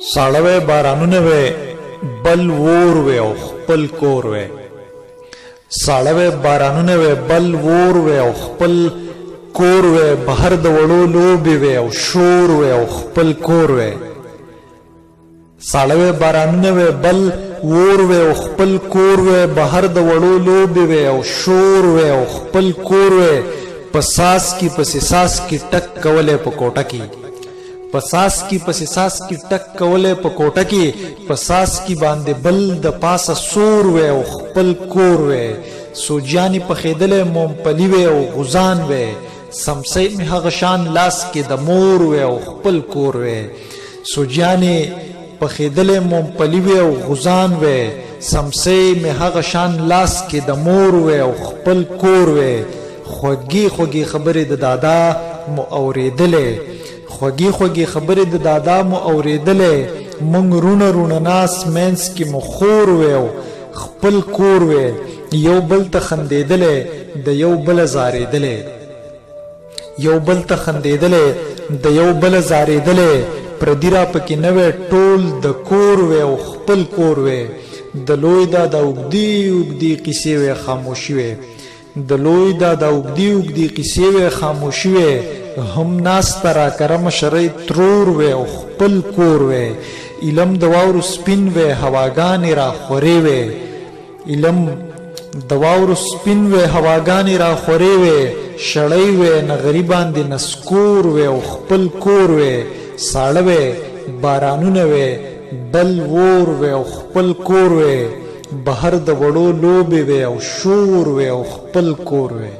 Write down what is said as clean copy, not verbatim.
साड़वे बारानुने वे बल वोर वे औ खपल कोर वे। साड़वे बारानुने वे बल वोर वे औ खपल कोर वे। बहर द वड़ो लोबी वे औ शोर वे औ खपल कोर वे। साड़वे बारानुने वे बल वोर वे औ खपल कोर वे। बहर द वड़ो लोबी वे औ शोर वे औ खपल कोर वे। पसास की पसिसास की टक कवले पकोटा की। पसास की पसिसास की टक कवले पकोटा की। पसास की बांधे बल द पासा सोर वे औ खपल कोर वे। सोजियानी पखेदले मोमपली वे औ गुजान वे। समसे में हगशान लास के द मोर वे औ खपल कोर वे। सोजियानी पखेदले मोमपली वे औ गुजान वे। समसे में हगशान लास के द मोर वे औ खपल कोर वे। خوږی خوږی خبرې د دادا مو اوریدلې خوږی خوږی خبرې د دادا مو اوریدلې مونږ رونه رونه ناس مینس کې مو خور وې خپل کور وې یو بل ته خندېدلې د یو بل زارېدلې یو بل ته خندېدلې د یو بل زارېدلې پردی را پکې نه وې ټول د کور وې او خپل کور وې د لوی دا د اوږدې اوږدې قیسې وې خاموشي وې د لوی دا د اوږدې اوږدې قیسې وې خاموشي وې هم ناسته را کره مشرۍ ترور وې او خپل کور وې علم د واورو سپین وې هواګانې را خورې وې علم د واورو سپین وې هواګانې را خورې وې شړۍ وې نغري باندې نسکور وې او خپل کور وې ساړه وې بارانونه وې بل وور وې او خپل کور وې بهر د وړو لوبې وې او شور وې او خپل کور وې